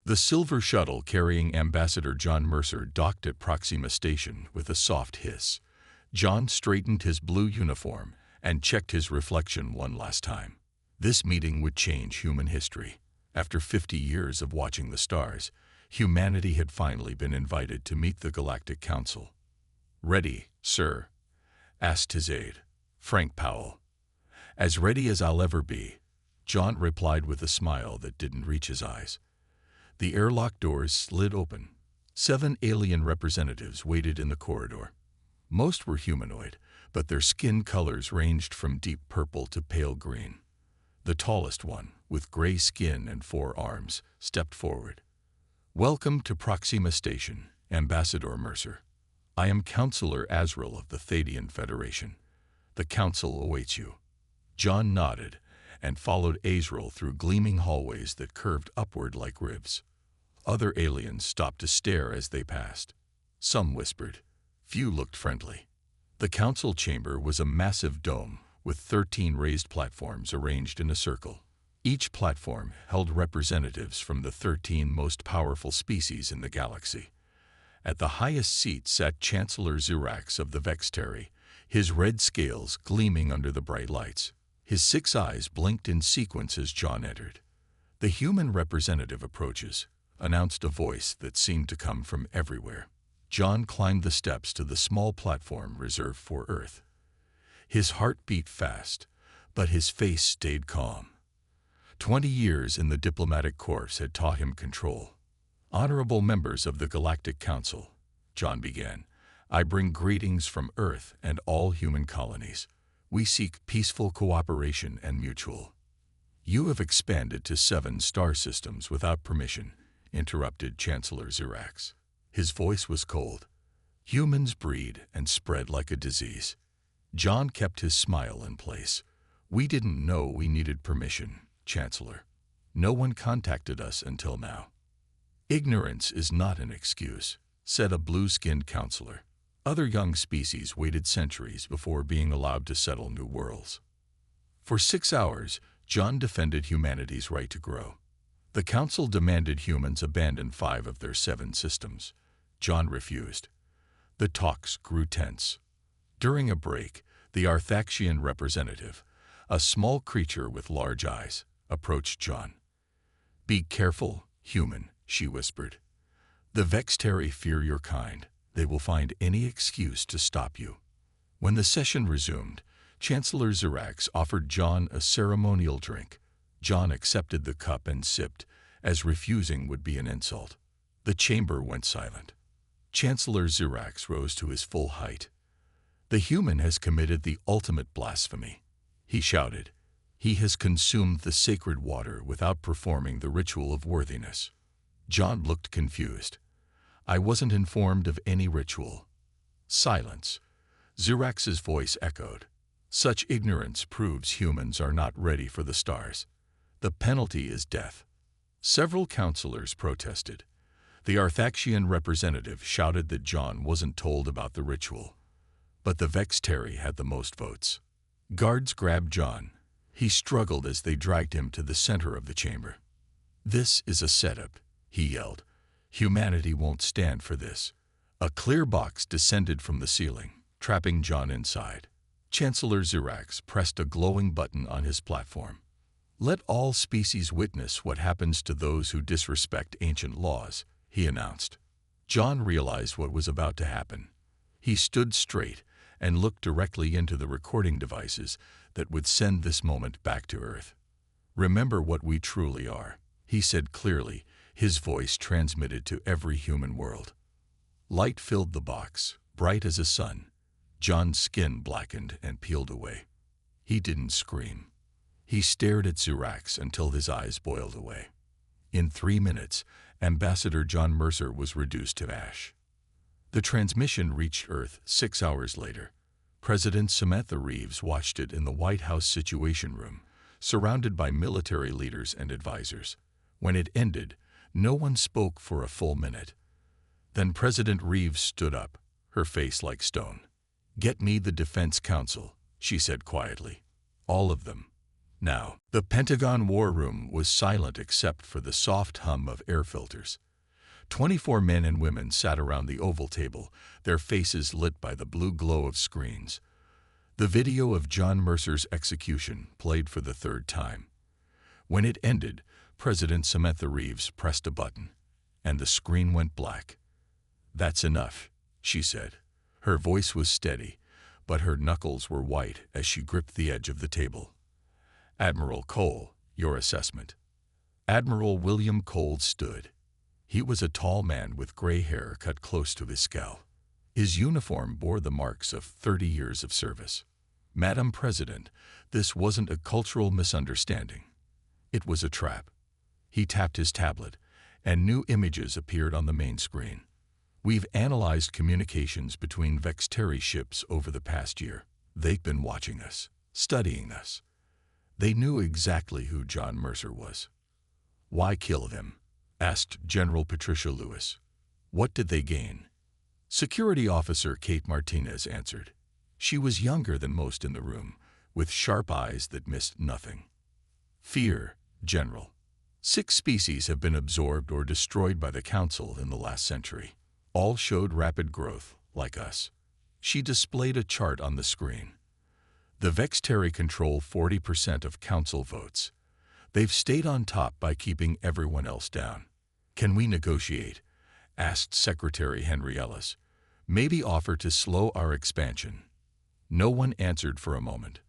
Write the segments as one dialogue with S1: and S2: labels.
S1: The silver shuttle carrying Ambassador John Mercer docked at Proxima Station with a soft hiss. John straightened his blue uniform and checked his reflection one last time. This meeting would change human history. After 50 years of watching the stars, humanity had finally been invited to meet the Galactic Council. "Ready, sir?" asked his aide, Frank Powell. "As ready as I'll ever be," John replied with a smile that didn't reach his eyes. The airlock doors slid open. 7 alien representatives waited in the corridor. Most were humanoid, but their skin colors ranged from deep purple to pale green. The tallest one, with gray skin and 4 arms, stepped forward. "Welcome to Proxima Station, Ambassador Mercer. I am Counselor Azrael of the Thadian Federation. The Council awaits you." John nodded and followed Azrael through gleaming hallways that curved upward like ribs. Other aliens stopped to stare as they passed. Some whispered. Few looked friendly. The council chamber was a massive dome with 13 raised platforms arranged in a circle. Each platform held representatives from the 13 most powerful species in the galaxy. At the highest seat sat Chancellor Xerax of the Vextari, his red scales gleaming under the bright lights. His 6 eyes blinked in sequence as John entered. "The human representative approaches," announced a voice that seemed to come from everywhere. John climbed the steps to the small platform reserved for Earth. His heart beat fast, but his face stayed calm. 20 years in the diplomatic corps had taught him control. "Honorable members of the Galactic Council," John began, "I bring greetings from Earth and all human colonies. We seek peaceful cooperation and mutual." "You have expanded to 7 star systems without permission," interrupted Chancellor Xerax. His voice was cold. "Humans breed and spread like a disease." John kept his smile in place. "We didn't know we needed permission, Chancellor. No one contacted us until now." "Ignorance is not an excuse," said a blue-skinned counselor. "Other young species waited centuries before being allowed to settle new worlds." For 6 hours, John defended humanity's right to grow. The council demanded humans abandon 5 of their 7 systems. John refused. The talks grew tense. During a break, the Arthaxian representative, a small creature with large eyes, approached John. "Be careful, human," she whispered. "The Vextari fear your kind. They will find any excuse to stop you." When the session resumed, Chancellor Xerax offered John a ceremonial drink. John accepted the cup and sipped, as refusing would be an insult. The chamber went silent. Chancellor Xerax rose to his full height. "The human has committed the ultimate blasphemy," he shouted. "He has consumed the sacred water without performing the ritual of worthiness." John looked confused. "I wasn't informed of any ritual." Silence. Xerax's voice echoed. "Such ignorance proves humans are not ready for the stars. The penalty is death." Several counselors protested. The Arthaxian representative shouted that John wasn't told about the ritual. But the Vextari had the most votes. Guards grabbed John. He struggled as they dragged him to the center of the chamber. "This is a setup," he yelled. "Humanity won't stand for this." A clear box descended from the ceiling, trapping John inside. Chancellor Xerax pressed a glowing button on his platform. "Let all species witness what happens to those who disrespect ancient laws," he announced. John realized what was about to happen. He stood straight and looked directly into the recording devices that would send this moment back to Earth. "Remember what we truly are," he said clearly, his voice transmitted to every human world. Light filled the box, bright as a sun. John's skin blackened and peeled away. He didn't scream. He stared at Xerax until his eyes boiled away. In 3 minutes, Ambassador John Mercer was reduced to ash. The transmission reached Earth 6 hours later. President Samantha Reeves watched it in the White House Situation Room, surrounded by military leaders and advisors. When it ended, no one spoke for a full minute. Then President Reeves stood up, her face like stone. "Get me the Defense Council," she said quietly. "All of them." Now, the Pentagon war room was silent except for the soft hum of air filters. 24 men and women sat around the oval table, their faces lit by the blue glow of screens. The video of John Mercer's execution played for the third time. When it ended, President Samantha Reeves pressed a button, and the screen went black. "That's enough," she said. Her voice was steady, but her knuckles were white as she gripped the edge of the table. "Admiral Cole, your assessment." Admiral William Cole stood. He was a tall man with gray hair cut close to his scalp. His uniform bore the marks of 30 years of service. "Madam President, this wasn't a cultural misunderstanding. It was a trap." He tapped his tablet, and new images appeared on the main screen. "We've analyzed communications between Vexteri ships over the past year. They've been watching us, studying us. They knew exactly who John Mercer was." "Why kill him?" asked General Patricia Lewis. "What did they gain?" Security Officer Kate Martinez answered. She was younger than most in the room, with sharp eyes that missed nothing. "Fear, General. 6 species have been absorbed or destroyed by the Council in the last century. All showed rapid growth, like us." She displayed a chart on the screen. "The Vexteri control 40% of Council votes. They've stayed on top by keeping everyone else down." "Can we negotiate?" asked Secretary Henry Ellis. "Maybe offer to slow our expansion." No one answered for a moment.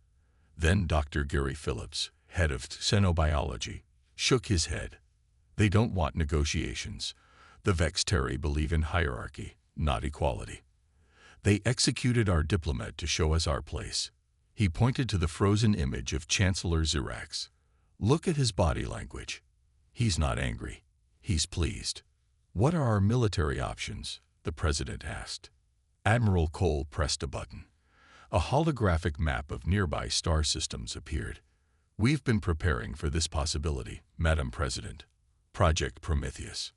S1: Then Dr. Gary Phillips, head of xenobiology, shook his head. "They don't want negotiations. The Vexteri believe in hierarchy, not equality. They executed our diplomat to show us our place." He pointed to the frozen image of Chancellor Xirax. "Look at his body language. He's not angry. He's pleased." "What are our military options?" the President asked. Admiral Cole pressed a button. A holographic map of nearby star systems appeared. "We've been preparing for this possibility, Madam President. Project Prometheus."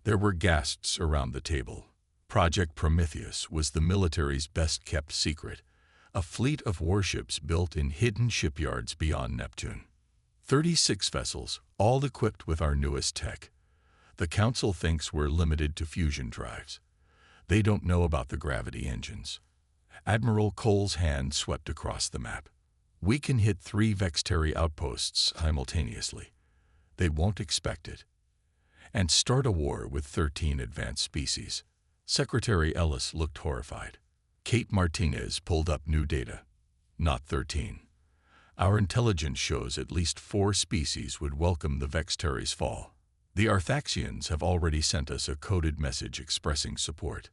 S1: There were gasps around the table. Project Prometheus was the military's best-kept secret, a fleet of warships built in hidden shipyards beyond Neptune. 36 vessels, all equipped with our newest tech. The Council thinks we're limited to fusion drives. They don't know about the gravity engines. Admiral Cole's hand swept across the map. "We can hit 3 Vexteri outposts simultaneously. They won't expect it. And start a war with 13 advanced species." Secretary Ellis looked horrified. Kate Martinez pulled up new data. "Not 13. Our intelligence shows at least 4 species would welcome the Vexteri's fall. The Arthaxians have already sent us a coded message expressing support."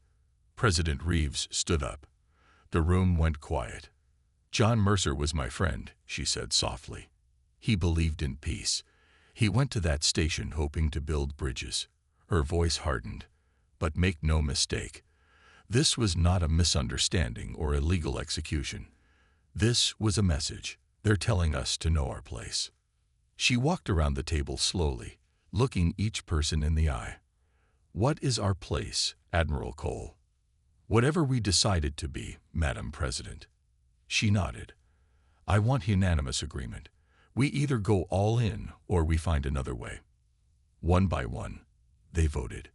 S1: President Reeves stood up. The room went quiet. "John Mercer was my friend," she said softly. "He believed in peace. He went to that station hoping to build bridges." Her voice hardened. "But make no mistake. This was not a misunderstanding or illegal execution. This was a message. They're telling us to know our place." She walked around the table slowly, looking each person in the eye. "What is our place, Admiral Cole?" "Whatever we decided to be, Madam President." She nodded. "I want unanimous agreement. We either go all in or we find another way." One by one, they voted.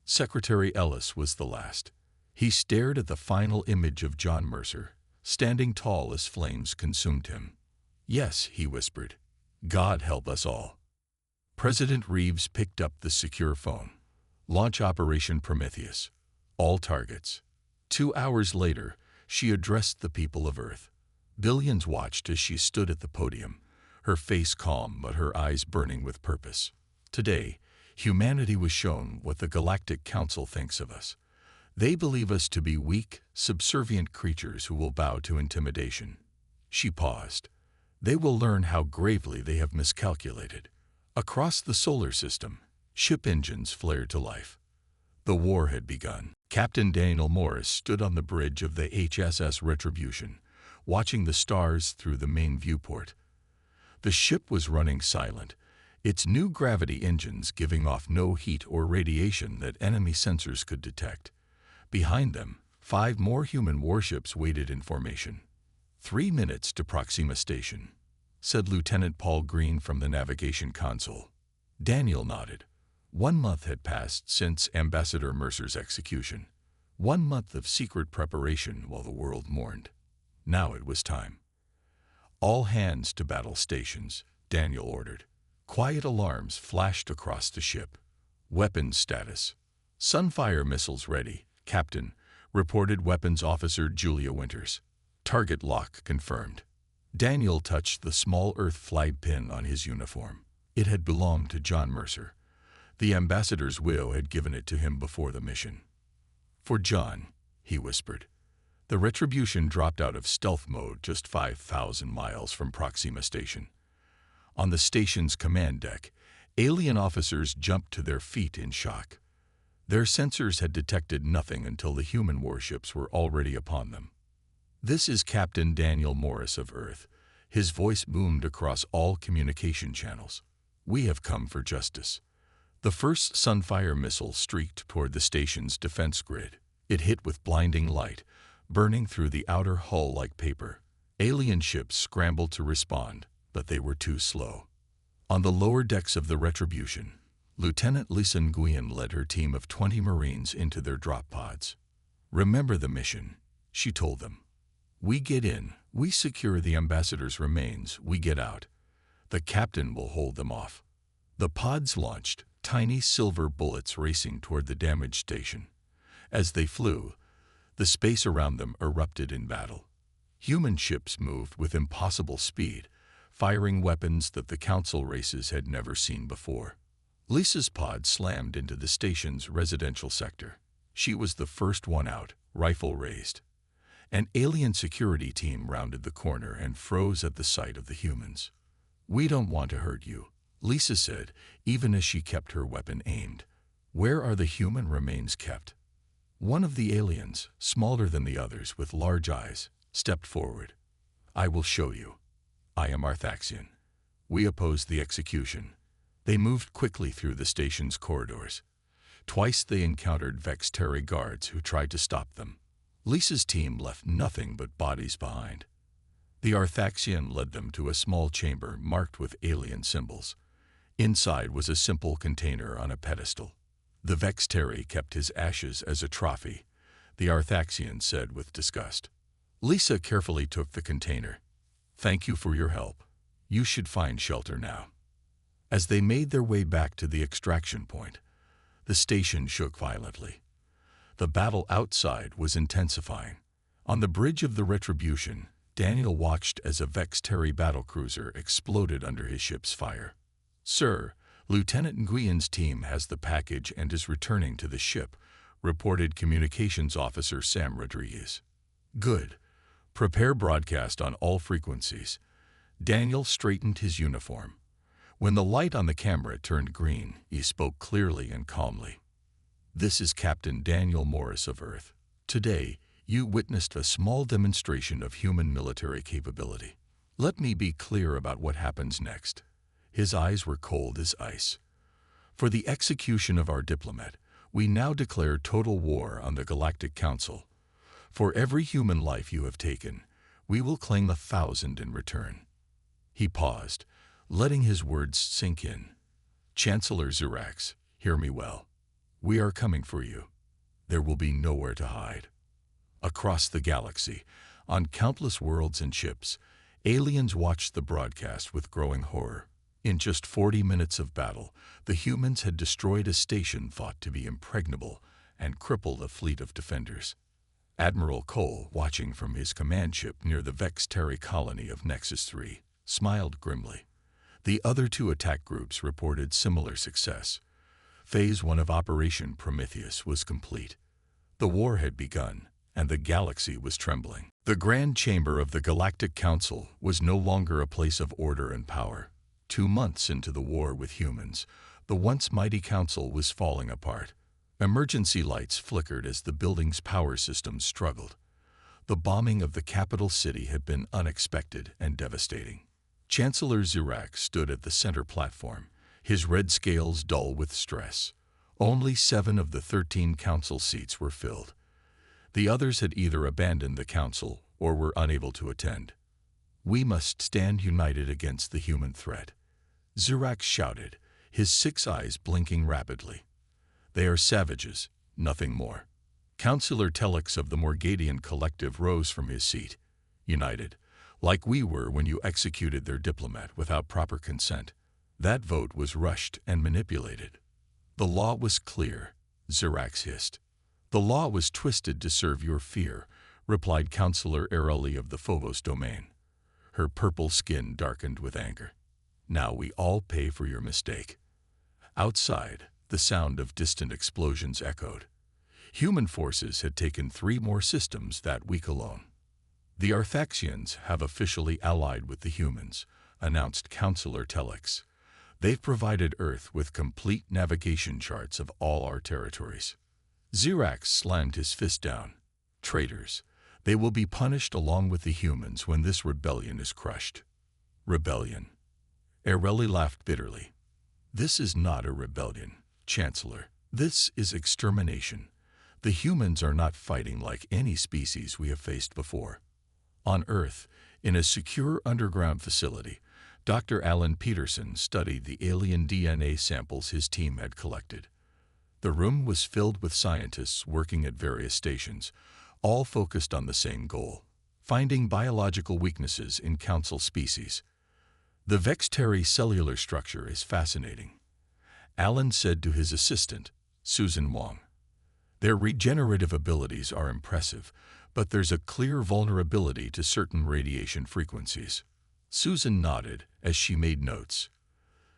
S1: Secretary Ellis was the last. He stared at the final image of John Mercer, standing tall as flames consumed him. "Yes," he whispered. "God help us all." President Reeves picked up the secure phone. "Launch Operation Prometheus. All targets." 2 hours later, she addressed the people of Earth. Billions watched as she stood at the podium, her face calm but her eyes burning with purpose. "Today, humanity was shown what the Galactic Council thinks of us. They believe us to be weak, subservient creatures who will bow to intimidation." She paused. "They will learn how gravely they have miscalculated." Across the solar system, ship engines flared to life. The war had begun. Captain Daniel Morris stood on the bridge of the HSS Retribution, watching the stars through the main viewport. The ship was running silent, its new gravity engines giving off no heat or radiation that enemy sensors could detect. Behind them, 5 more human warships waited in formation. 3 minutes to Proxima Station. said Lieutenant Paul Green from the navigation console. Daniel nodded. 1 month had passed since Ambassador Mercer's execution. 1 month of secret preparation while the world mourned. Now it was time. All hands to battle stations, Daniel ordered. Quiet alarms flashed across the ship. Weapons status. Sunfire missiles ready, Captain, reported Weapons Officer Julia Winters. Target lock confirmed. Daniel touched the small Earth flag pin on his uniform. It had belonged to John Mercer. The ambassador's widow had given it to him before the mission. For John, he whispered. The Retribution dropped out of stealth mode just 5,000 miles from Proxima Station. On the station's command deck, alien officers jumped to their feet in shock. Their sensors had detected nothing until the human warships were already upon them. This is Captain Daniel Morris of Earth. His voice boomed across all communication channels. We have come for justice. The first Sunfire missile streaked toward the station's defense grid. It hit with blinding light, burning through the outer hull like paper. Alien ships scrambled to respond, but they were too slow. On the lower decks of the Retribution, Lieutenant Lisa Nguyen led her team of 20 Marines into their drop pods. Remember the mission, she told them. We get in, we secure the ambassador's remains, we get out. The captain will hold them off. The pods launched, tiny silver bullets racing toward the damaged station. As they flew, the space around them erupted in battle. Human ships moved with impossible speed, firing weapons that the Council races had never seen before. Lisa's pod slammed into the station's residential sector. She was the first one out, rifle raised. An alien security team rounded the corner and froze at the sight of the humans. We don't want to hurt you, Lisa said, even as she kept her weapon aimed. Where are the human remains kept? One of the aliens, smaller than the others with large eyes, stepped forward. I will show you. I am Arthaxian. We oppose the execution. They moved quickly through the station's corridors. Twice they encountered Vexteri guards who tried to stop them. Lisa's team left nothing but bodies behind. The Arthaxian led them to a small chamber marked with alien symbols. Inside was a simple container on a pedestal. The Vexteri kept his ashes as a trophy, the Arthaxian said with disgust. Lisa carefully took the container. Thank you for your help. You should find shelter now. As they made their way back to the extraction point, the station shook violently. The battle outside was intensifying. On the bridge of the Retribution, Daniel watched as a Vexteri battlecruiser exploded under his ship's fire. Sir, Lieutenant Nguyen's team has the package and is returning to the ship, reported Communications Officer Sam Rodriguez. Good. Prepare broadcast on all frequencies. Daniel straightened his uniform. When the light on the camera turned green, he spoke clearly and calmly. This is Captain Daniel Morris of Earth. Today, you witnessed a small demonstration of human military capability. Let me be clear about what happens next. His eyes were cold as ice. For the execution of our diplomat, we now declare total war on the Galactic Council. For every human life you have taken, we will claim 1,000 in return. He paused, letting his words sink in. Chancellor Zirax, hear me well. We are coming for you. There will be nowhere to hide. Across the galaxy, on countless worlds and ships, aliens watched the broadcast with growing horror. In just 40 minutes of battle, the humans had destroyed a station thought to be impregnable and crippled a fleet of defenders. Admiral Cole, watching from his command ship near the Vexteri colony of Nexus 3, smiled grimly. The other 2 attack groups reported similar success. Phase 1 of Operation Prometheus was complete. The war had begun, and the galaxy was trembling. The Grand Chamber of the Galactic Council was no longer a place of order and power. 2 months into the war with humans, the once mighty council was falling apart. Emergency lights flickered as the building's power systems struggled. The bombing of the capital city had been unexpected and devastating. Chancellor Zirax stood at the center platform, his red scales dull with stress. Only 7 of the 13 council seats were filled. The others had either abandoned the council or were unable to attend. We must stand united against the human threat. Zirax shouted, his 6 eyes blinking rapidly. They are savages, nothing more. Councillor Telex of the Morgadian Collective rose from his seat. United, like we were when you executed their diplomat without proper consent. That vote was rushed and manipulated. The law was clear, Zirax hissed. The law was twisted to serve your fear, replied Councillor Areli of the Phobos domain. Her purple skin darkened with anger. Now we all pay for your mistake. Outside, the sound of distant explosions echoed. Human forces had taken 3 more systems that week alone. The Arthaxians have officially allied with the humans, announced Councillor Telex. They've provided Earth with complete navigation charts of all our territories. Zirax slammed his fist down. Traitors. They will be punished along with the humans when this rebellion is crushed. Rebellion. Areli laughed bitterly. This is not a rebellion, Chancellor. This is extermination. The humans are not fighting like any species we have faced before. On Earth, in a secure underground facility, Dr. Alan Peterson studied the alien DNA samples his team had collected. The room was filled with scientists working at various stations, all focused on the same goal: finding biological weaknesses in Council species. The Vexteri cellular structure is fascinating, Alan said to his assistant, Susan Wong. Their regenerative abilities are impressive, but there's a clear vulnerability to certain radiation frequencies. Susan nodded as she made notes.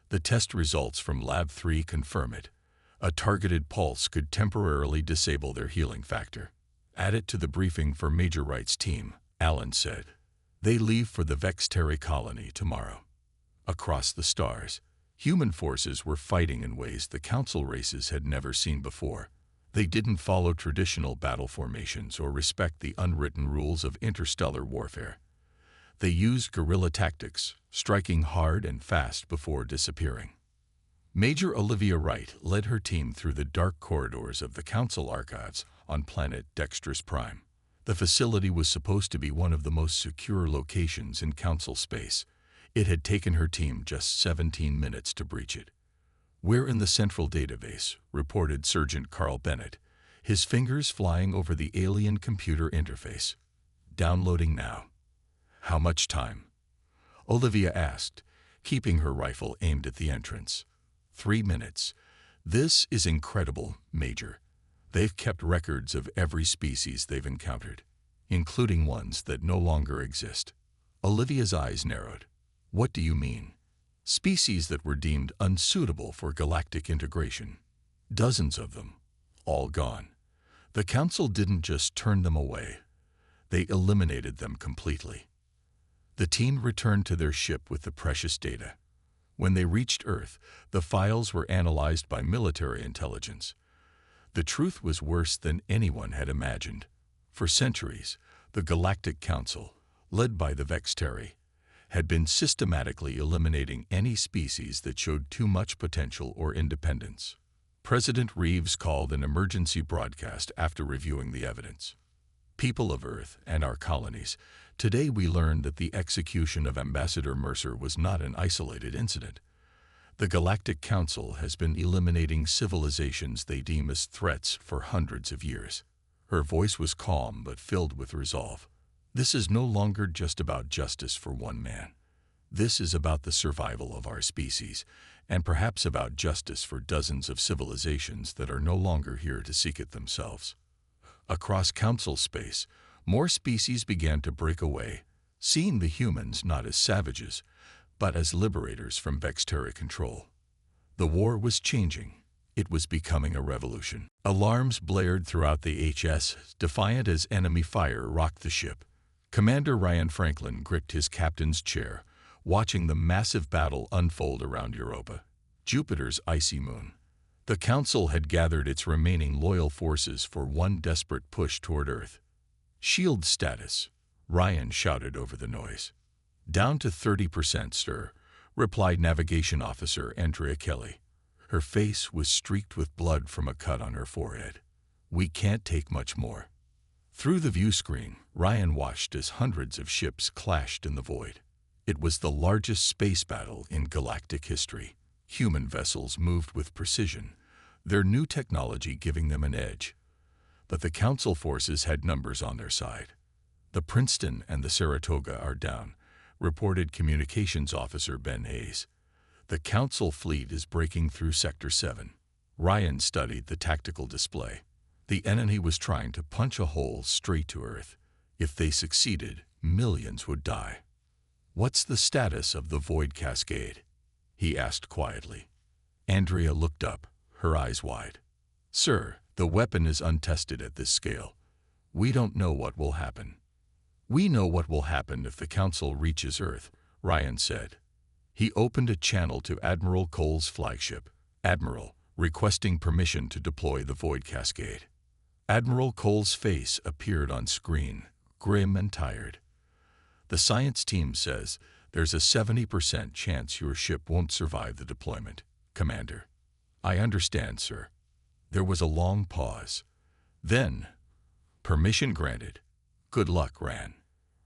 S1: The test results from Lab 3 confirm it. A targeted pulse could temporarily disable their healing factor. Add it to the briefing for Major Wright's team, Alan said. They leave for the Vexteri colony tomorrow. Across the stars, human forces were fighting in ways the Council races had never seen before. They didn't follow traditional battle formations or respect the unwritten rules of interstellar warfare. They used guerrilla tactics, striking hard and fast before disappearing. Major Olivia Wright led her team through the dark corridors of the Council archives on planet Dexter's Prime. The facility was supposed to be one of the most secure locations in Council space. It had taken her team just 17 minutes to breach it. We're in the central database, reported Sergeant Carl Bennett, his fingers flying over the alien computer interface. Downloading now. How much time? Olivia asked, keeping her rifle aimed at the entrance. 3 minutes. This is incredible, Major. They've kept records of every species they've encountered, including ones that no longer exist. Olivia's eyes narrowed. What do you mean? Species that were deemed unsuitable for galactic integration. Dozens of them. All gone. The Council didn't just turn them away. They eliminated them completely. The team returned to their ship with the precious data. When they reached Earth, the files were analyzed by military intelligence. The truth was worse than anyone had imagined. For centuries, the Galactic Council, led by the Vexteri, had been systematically eliminating any species that showed too much potential or independence. President Reeves called an emergency broadcast after reviewing the evidence. People of Earth and our colonies, today we learned that the execution of Ambassador Mercer was not an isolated incident. The Galactic Council has been eliminating civilizations they deem as threats for hundreds of years. Her voice was calm but filled with resolve. This is no longer just about justice for one man. This is about the survival of our species, and perhaps about justice for dozens of civilizations that are no longer here to seek it themselves. Across Council space, more species began to break away, seeing the humans not as savages, but as liberators from Vexteri control. The war was changing. It was becoming a revolution. Alarms blared throughout the HS, defiant as enemy fire rocked the ship. Commander Ryan Franklin gripped his captain's chair, watching the massive battle unfold around Europa, Jupiter's icy moon. The Council had gathered its remaining loyal forces for one desperate push toward Earth. Shield status, Ryan shouted over the noise. Down to 30%, sir, replied Navigation Officer Andrea Kelly. Her face was streaked with blood from a cut on her forehead. We can't take much more. Through the view screen, Ryan watched as hundreds of ships clashed in the void. It was the largest space battle in galactic history. Human vessels moved with precision, their new technology giving them an edge. But the Council forces had numbers on their side. The Princeton and the Saratoga are down, reported Communications Officer Ben Hayes. The Council fleet is breaking through Sector 7. Ryan studied the tactical display. The enemy was trying to punch a hole straight to Earth. If they succeeded, millions would die. "What's the status of the Void Cascade?" he asked quietly. Andrea looked up, her eyes wide. "Sir, the weapon is untested at this scale. We don't know what will happen." "We know what will happen if the Council reaches Earth," Ryan said. He opened a channel to Admiral Cole's flagship. "Admiral, requesting permission to deploy the Void Cascade." Admiral Cole's face appeared on screen, grim and tired. "The science team says there's a 70% chance your ship won't survive the deployment, Commander." "I understand, sir." There was a long pause. Then, "Permission granted. Good luck, Ran."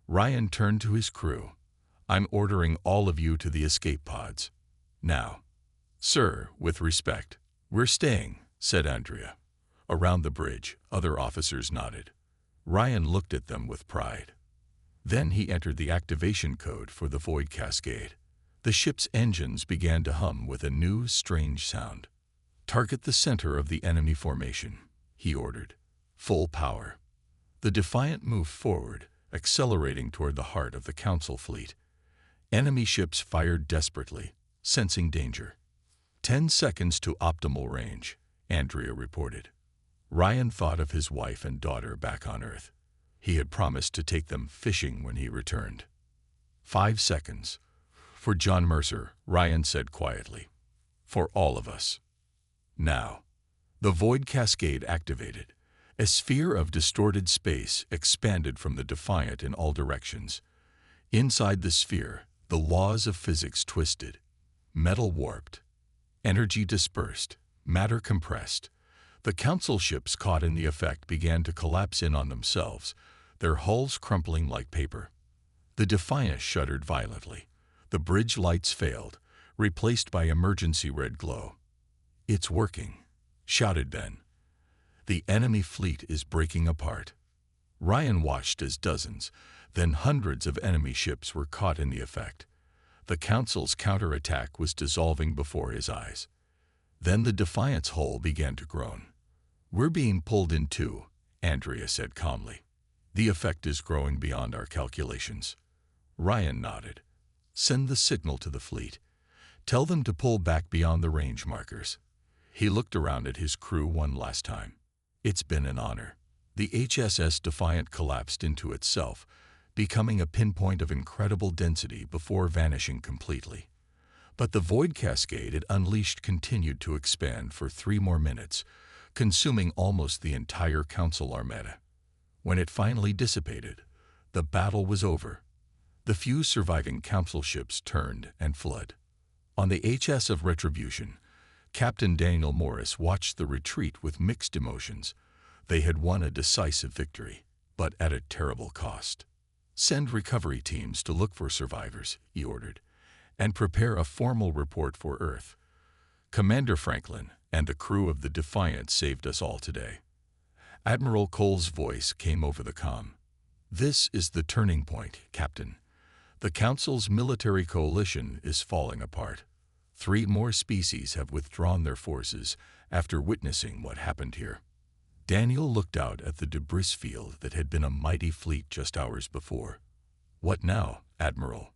S1: Ryan turned to his crew. "I'm ordering all of you to the escape pods. Now." "Sir, with respect." "We're staying," said Andrea. Around the bridge, other officers nodded. Ryan looked at them with pride. Then he entered the activation code for the Void Cascade. The ship's engines began to hum with a new, strange sound. "Target the center of the enemy formation," he ordered. "Full power." The Defiant moved forward, accelerating toward the heart of the Council fleet. Enemy ships fired desperately, sensing danger. 10 seconds to optimal range, Andrea reported. Ryan thought of his wife and daughter back on Earth. He had promised to take them fishing when he returned. 5 seconds. "For John Mercer," Ryan said quietly. "For all of us." Now. The Void Cascade activated. A sphere of distorted space expanded from the Defiant in all directions. Inside the sphere, the laws of physics twisted. Metal warped. Energy dispersed. Matter compressed. The Council ships caught in the effect began to collapse in on themselves, their hulls crumpling like paper. The Defiant shuddered violently. The bridge lights failed, replaced by emergency red glow. "It's working," shouted Ben. "The enemy fleet is breaking apart." Ryan watched as dozens, then hundreds of enemy ships were caught in the effect. The Council's counterattack was dissolving before his eyes. Then the Defiant's hull began to groan. "We're being pulled in too," Andrea said calmly. "The effect is growing beyond our calculations." Ryan nodded. "Send the signal to the fleet. Tell them to pull back beyond the range markers." He looked around at his crew one last time. "It's been an honor." The HSS Defiant collapsed into itself, becoming a pinpoint of incredible density before vanishing completely. But the Void Cascade it unleashed continued to expand for 3 more minutes, consuming almost the entire Council armada. When it finally dissipated, the battle was over. The few surviving Council ships turned and fled. On the HS of Retribution, Captain Daniel Morris watched the retreat with mixed emotions. They had won a decisive victory, but at a terrible cost. "Send recovery teams to look for survivors," he ordered, "and prepare a formal report for Earth. Commander Franklin and the crew of the Defiant saved us all today." Admiral Cole's voice came over the comm. "This is the turning point, Captain. The Council's military coalition is falling apart. 3 more species have withdrawn their forces after witnessing what happened here." Daniel looked out at the debris field that had been a mighty fleet just hours before. "What now, Admiral?"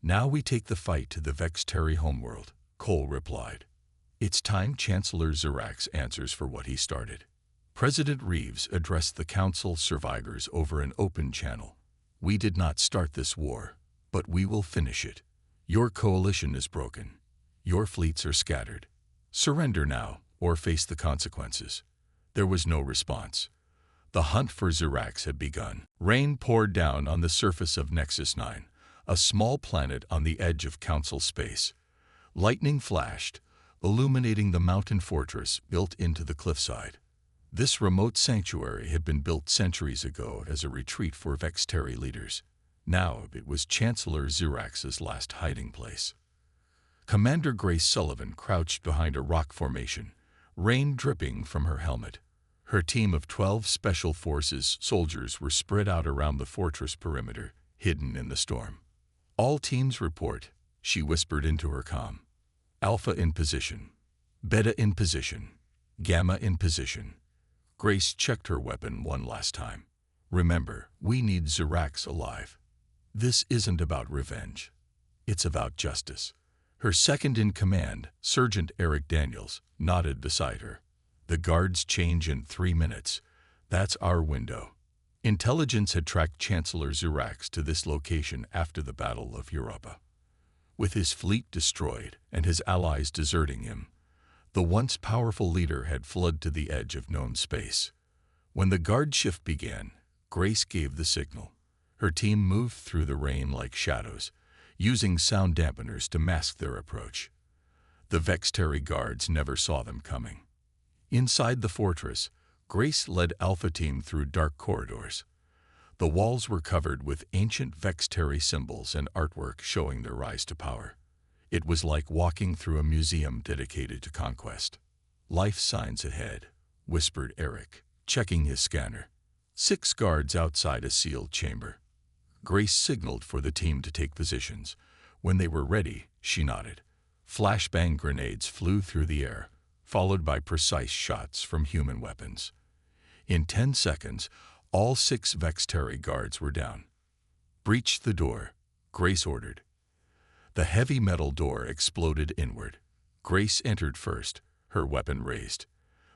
S1: "Now we take the fight to the Vexteri homeworld," Cole replied. "It's time Chancellor Zirax answers for what he started." President Reeves addressed the Council survivors over an open channel. "We did not start this war, but we will finish it. Your coalition is broken. Your fleets are scattered. Surrender now or face the consequences." There was no response. The hunt for Zirax had begun. Rain poured down on the surface of Nexus 9, a small planet on the edge of Council space. Lightning flashed, illuminating the mountain fortress built into the cliffside. This remote sanctuary had been built centuries ago as a retreat for Vexteri leaders. Now it was Chancellor Xerax's last hiding place. Commander Grace Sullivan crouched behind a rock formation, rain dripping from her helmet. Her team of 12 Special Forces soldiers were spread out around the fortress perimeter, hidden in the storm. "All teams report," she whispered into her comm. "Alpha in position. Beta in position. Gamma in position." Grace checked her weapon one last time. "Remember, we need Xerax alive. This isn't about revenge. It's about justice." Her second-in-command, Sergeant Eric Daniels, nodded beside her. "The guards change in 3 minutes. That's our window." Intelligence had tracked Chancellor Xerax to this location after the Battle of Europa. With his fleet destroyed and his allies deserting him, the once powerful leader had fled to the edge of known space. When the guard shift began, Grace gave the signal. Her team moved through the rain like shadows, using sound dampeners to mask their approach. The Vexteri guards never saw them coming. Inside the fortress, Grace led Alpha Team through dark corridors. The walls were covered with ancient Vexteri symbols and artwork showing their rise to power. It was like walking through a museum dedicated to conquest. "Life signs ahead," whispered Eric, checking his scanner. 6 guards outside a sealed chamber. Grace signaled for the team to take positions. When they were ready, she nodded. Flashbang grenades flew through the air, followed by precise shots from human weapons. In 10 seconds, all 6 Vexteri guards were down. "Breach the door," Grace ordered. The heavy metal door exploded inward. Grace entered first, her weapon raised.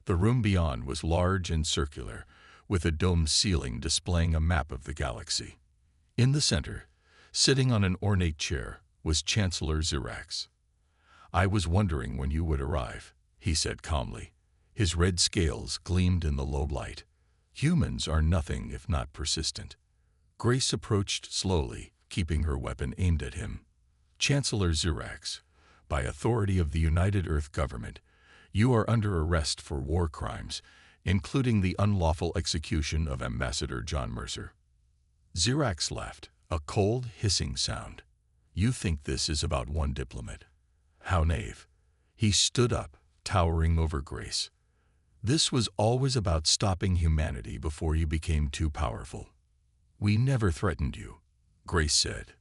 S1: The room beyond was large and circular, with a domed ceiling displaying a map of the galaxy. In the center, sitting on an ornate chair, was Chancellor Xerax. "I was wondering when you would arrive," he said calmly. His red scales gleamed in the low light. "Humans are nothing if not persistent." Grace approached slowly, keeping her weapon aimed at him. "Chancellor Xerax, by authority of the United Earth Government, you are under arrest for war crimes, including the unlawful execution of Ambassador John Mercer." Xerax laughed, a cold, hissing sound. "You think this is about one diplomat? How naive." He stood up, towering over Grace. "This was always about stopping humanity before you became too powerful." "We never threatened you," Grace said.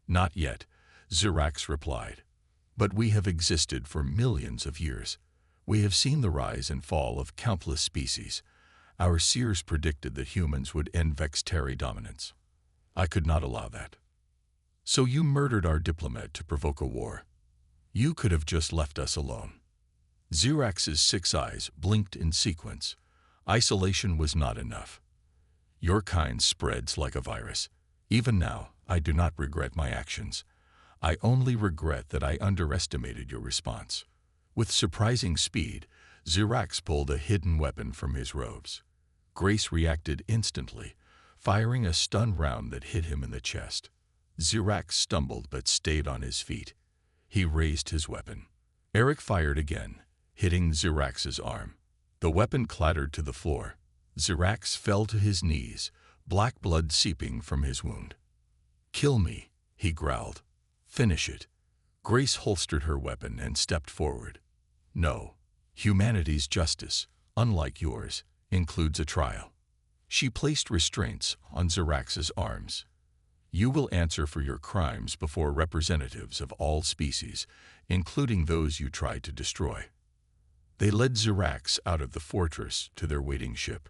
S1: "Not yet," Xerax replied. "But we have existed for millions of years. We have seen the rise and fall of countless species. Our seers predicted that humans would end Vexteri dominance. I could not allow that. So you murdered our diplomat to provoke a war. You could have just left us alone." Xerax's 6 eyes blinked in sequence. Isolation was not enough. "Your kind spreads like a virus. Even now, I do not regret my actions. I only regret that I underestimated your response." With surprising speed, Xerax pulled a hidden weapon from his robes. Grace reacted instantly, firing a stun round that hit him in the chest. Xerax stumbled but stayed on his feet. He raised his weapon. Eric fired again, hitting Xerax's arm. The weapon clattered to the floor. Xerax fell to his knees, black blood seeping from his wound. "Kill me," he growled. "Finish it." Grace holstered her weapon and stepped forward. "No. Humanity's justice, unlike yours, includes a trial." She placed restraints on Xerax's arms. "You will answer for your crimes before representatives of all species, including those you tried to destroy." They led Xerax out of the fortress to their waiting ship.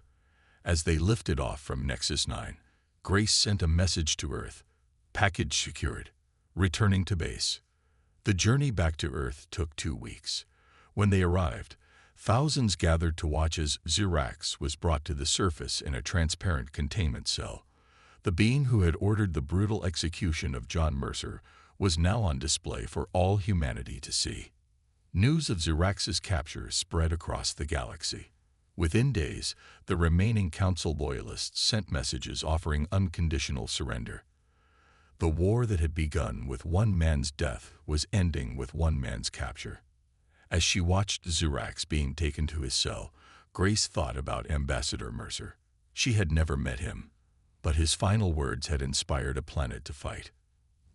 S1: As they lifted off from Nexus 9, Grace sent a message to Earth. "Package secured. Returning to base." The journey back to Earth took 2 weeks. When they arrived, thousands gathered to watch as Xerax was brought to the surface in a transparent containment cell. The being who had ordered the brutal execution of John Mercer was now on display for all humanity to see. News of Xerax's capture spread across the galaxy. Within days, the remaining Council loyalists sent messages offering unconditional surrender. The war that had begun with one man's death was ending with one man's capture. As she watched Xerax being taken to his cell, Grace thought about Ambassador Mercer. She had never met him, but his final words had inspired a planet to fight.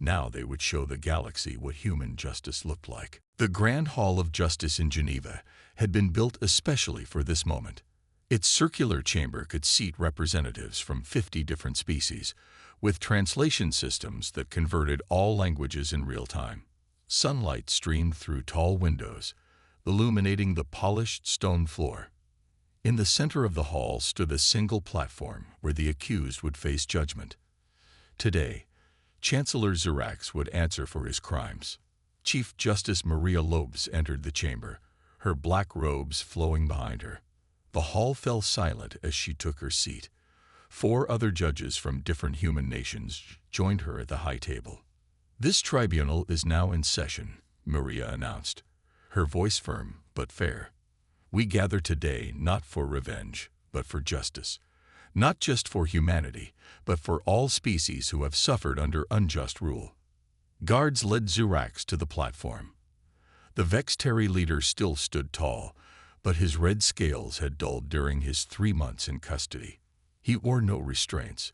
S1: Now they would show the galaxy what human justice looked like. The Grand Hall of Justice in Geneva had been built especially for this moment. Its circular chamber could seat representatives from 50 different species, with translation systems that converted all languages in real time. Sunlight streamed through tall windows, illuminating the polished stone floor. In the center of the hall stood a single platform where the accused would face judgment. Today, Chancellor Xerax would answer for his crimes. Chief Justice Maria Lobes entered the chamber, her black robes flowing behind her. The hall fell silent as she took her seat. 4 other judges from different human nations joined her at the high table. "This tribunal is now in session," Maria announced, her voice firm but fair. "We gather today not for revenge, but for justice. Not just for humanity, but for all species who have suffered under unjust rule." Guards led Xerax to the platform. The Vextari leader still stood tall, but his red scales had dulled during his 3 months in custody. He wore no restraints,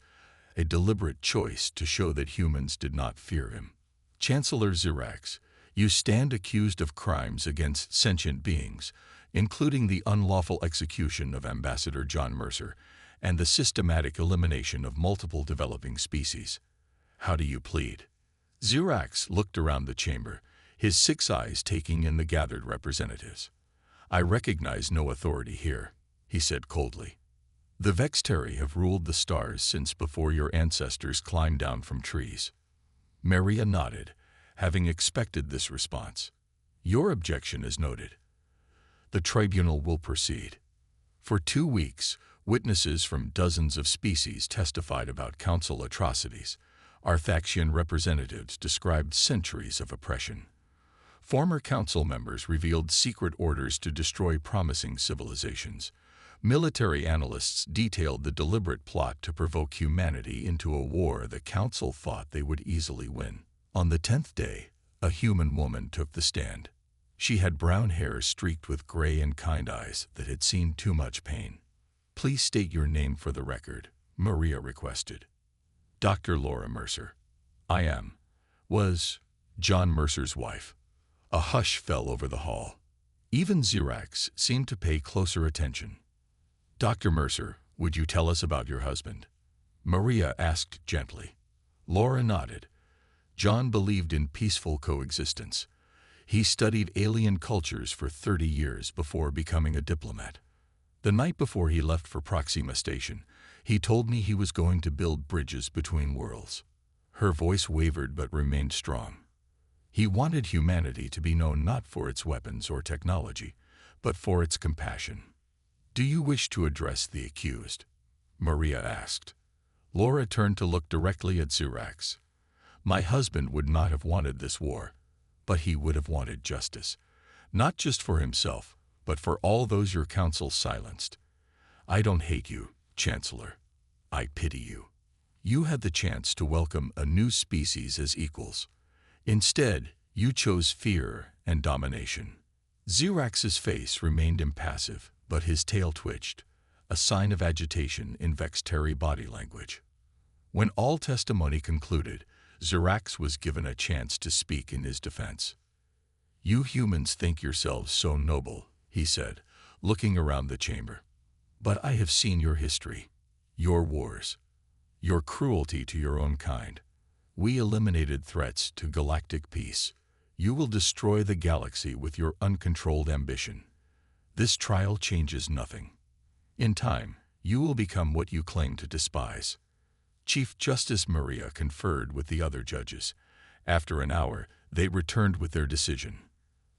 S1: a deliberate choice to show that humans did not fear him. "Chancellor Xerax, you stand accused of crimes against sentient beings, including the unlawful execution of Ambassador John Mercer and the systematic elimination of multiple developing species. How do you plead?" Xerax looked around the chamber, his 6 eyes taking in the gathered representatives. "I recognize no authority here," he said coldly. "The Vextari have ruled the stars since before your ancestors climbed down from trees." Maria nodded, having expected this response. "Your objection is noted. The tribunal will proceed." For 2 weeks, witnesses from dozens of species testified about council atrocities. Arthaxian representatives described centuries of oppression. Former council members revealed secret orders to destroy promising civilizations. Military analysts detailed the deliberate plot to provoke humanity into a war the council thought they would easily win. On the 10th day, a human woman took the stand. She had brown hair streaked with gray and kind eyes that had seen too much pain. "Please state your name for the record," Maria requested. "Dr. Laura Mercer. I was John Mercer's wife." A hush fell over the hall. Even Xerax seemed to pay closer attention. "Dr. Mercer, would you tell us about your husband?" Maria asked gently. Laura nodded. "John believed in peaceful coexistence. He studied alien cultures for 30 years before becoming a diplomat. The night before he left for Proxima Station, he told me he was going to build bridges between worlds." Her voice wavered but remained strong. "He wanted humanity to be known not for its weapons or technology, but for its compassion." "Do you wish to address the accused?" Maria asked. Laura turned to look directly at Xerax. "My husband would not have wanted this war, but he would have wanted justice, not just for himself, but for all those your council silenced. I don't hate you, Chancellor. I pity you. You had the chance to welcome a new species as equals. Instead, you chose fear and domination." Xerax's face remained impassive, but his tail twitched, a sign of agitation in Vextari body language. When all testimony concluded, Xerax was given a chance to speak in his defense. "You humans think yourselves so noble," he said, looking around the chamber. "But I have seen your history, your wars, your cruelty to your own kind. We eliminated threats to galactic peace. You will destroy the galaxy with your uncontrolled ambition. This trial changes nothing. In time, you will become what you claim to despise." Chief Justice Maria conferred with the other judges. After an hour, they returned with their decision.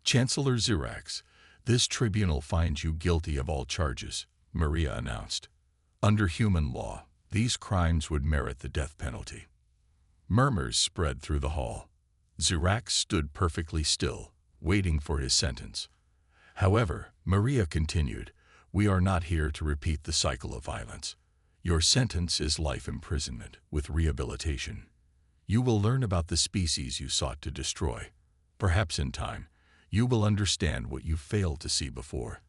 S1: "Chancellor Xerax, this tribunal finds you guilty of all charges," Maria announced. "Under human law, these crimes would merit the death penalty." Murmurs spread through the hall. Xerax stood perfectly still, waiting for his sentence. However, Maria continued, "We are not here to repeat the cycle of violence. Your sentence is life imprisonment with rehabilitation. You will learn about the species you sought to destroy. Perhaps in time, you will understand what you failed to see before.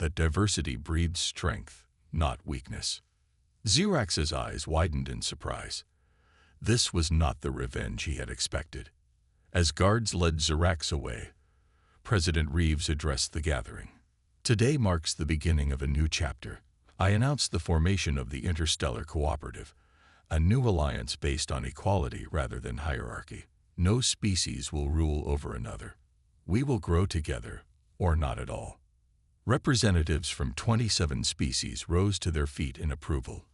S1: that diversity breeds strength, not weakness. Xerax's eyes widened in surprise. This was not the revenge he had expected. As guards led Xerax away, President Reeves addressed the gathering. Today marks the beginning of a new chapter. I announced the formation of the Interstellar Cooperative, a new alliance based on equality rather than hierarchy. No species will rule over another. We will grow together, or not at all. Representatives from 27 species rose to their feet in approval.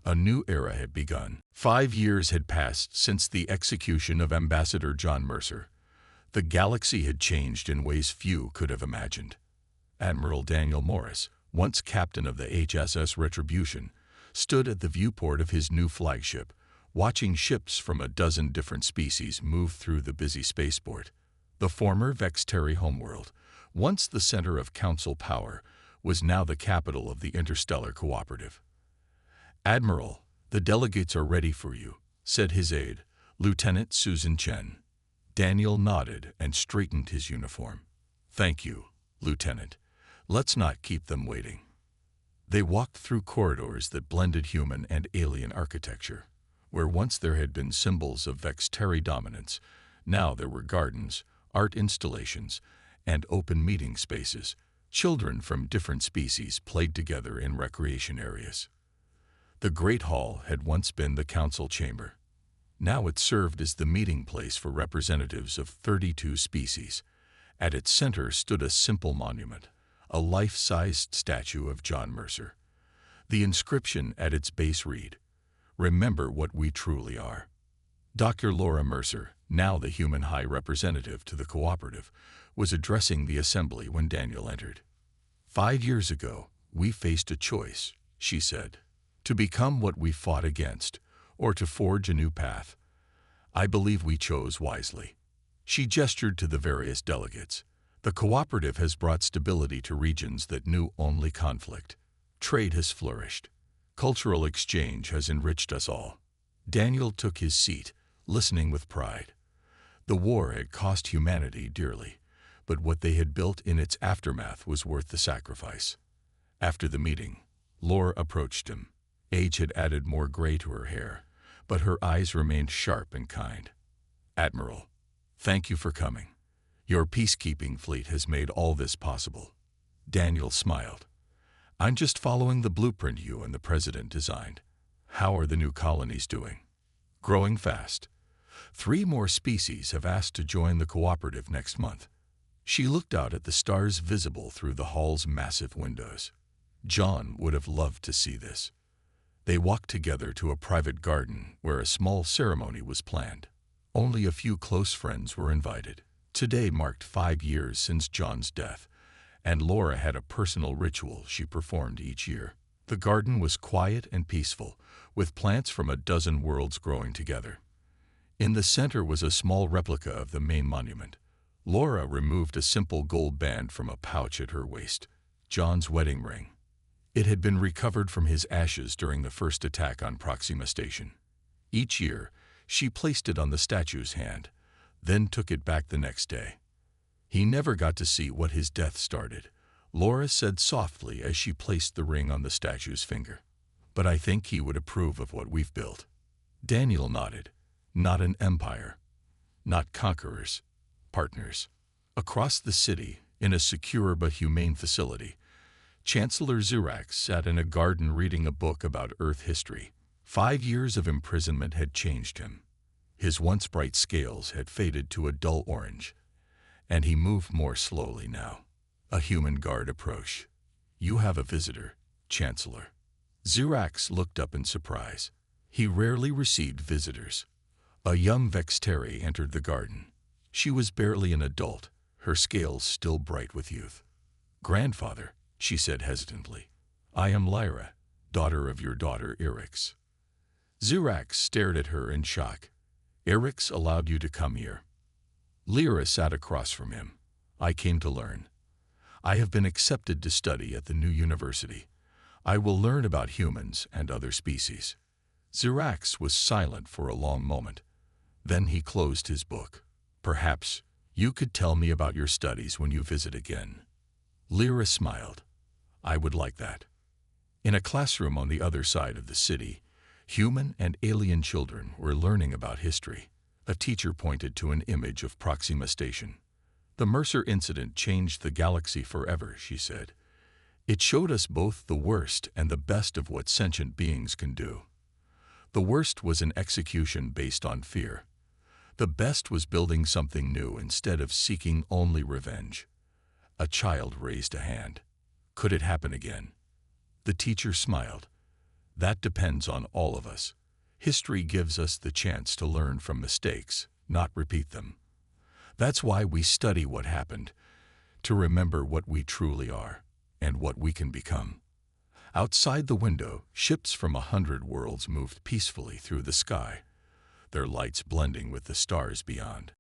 S1: A new era had begun. 5 years had passed since the execution of Ambassador John Mercer. The galaxy had changed in ways few could have imagined. Admiral Daniel Morris, once captain of the HSS Retribution, stood at the viewport of his new flagship, watching ships from a dozen different species move through the busy spaceport. The former Vexteri homeworld, once the center of council power, was now the capital of the Interstellar Cooperative. "Admiral, the delegates are ready for you," said his aide, Lieutenant Susan Chen. Daniel nodded and straightened his uniform. "Thank you, Lieutenant. Let's not keep them waiting." They walked through corridors that blended human and alien architecture. Where once there had been symbols of Vexteri dominance, now there were gardens, art installations, and open meeting spaces. Children from different species played together in recreation areas. The Great Hall had once been the council chamber. Now it served as the meeting place for representatives of 32 species. At its center stood a simple monument, a life-sized statue of John Mercer. The inscription at its base read, "Remember what we truly are." Dr. Laura Mercer, now the human high representative to the cooperative, was addressing the assembly when Daniel entered. 5 years ago, we faced a choice, she said. To become what we fought against, or to forge a new path. I believe we chose wisely. She gestured to the various delegates. The cooperative has brought stability to regions that knew only conflict. Trade has flourished. Cultural exchange has enriched us all. Daniel took his seat, listening with pride. The war had cost humanity dearly, but what they had built in its aftermath was worth the sacrifice. After the meeting, Laura approached him. Age had added more gray to her hair, but her eyes remained sharp and kind. "Admiral, thank you for coming. Your peacekeeping fleet has made all this possible." Daniel smiled. "I'm just following the blueprint you and the President designed. How are the new colonies doing?" "Growing fast. 3 more species have asked to join the cooperative next month." She looked out at the stars visible through the hall's massive windows. John would have loved to see this. They walked together to a private garden where a small ceremony was planned. Only a few close friends were invited. Today marked 5 years since John's death, and Laura had a personal ritual she performed each year. The garden was quiet and peaceful, with plants from a dozen worlds growing together. In the center was a small replica of the main monument. Laura removed a simple gold band from a pouch at her waist, John's wedding ring. It had been recovered from his ashes during the first attack on Proxima Station. Each year, she placed it on the statue's hand, then took it back the next day. He never got to see what his death started, Laura said softly as she placed the ring on the statue's finger. "But I think he would approve of what we've built." Daniel nodded. "Not an empire. Not conquerors. Partners." Across the city, in a secure but humane facility, Chancellor Xerax sat in a garden reading a book about Earth history. 5 years of imprisonment had changed him. His once bright scales had faded to a dull orange, and he moved more slowly now. A human guard approached. "You have a visitor, Chancellor." Xerax looked up in surprise. He rarely received visitors. A young Vexteri entered the garden. She was barely an adult, her scales still bright with youth. "Grandfather," she said hesitantly, "I am Lyra, daughter of your daughter Eryx." Xerax stared at her in shock. "Eryx allowed you to come here." Lyra sat across from him. "I came to learn. I have been accepted to study at the new university. I will learn about humans and other species." Xerax was silent for a long moment. Then he closed his book. "Perhaps you could tell me about your studies when you visit again." Lyra smiled. I would like that. In a classroom on the other side of the city, human and alien children were learning about history. A teacher pointed to an image of Proxima Station. The Mercer incident changed the galaxy forever, she said. It showed us both the worst and the best of what sentient beings can do. The worst was an execution based on fear. The best was building something new instead of seeking only revenge. A child raised a hand. Could it happen again? The teacher smiled. That depends on all of us. History gives us the chance to learn from mistakes, not repeat them. That's why we study what happened, to remember what we truly are and what we can become. Outside the window, ships from 100 worlds moved peacefully through the sky, their lights blending with the stars beyond.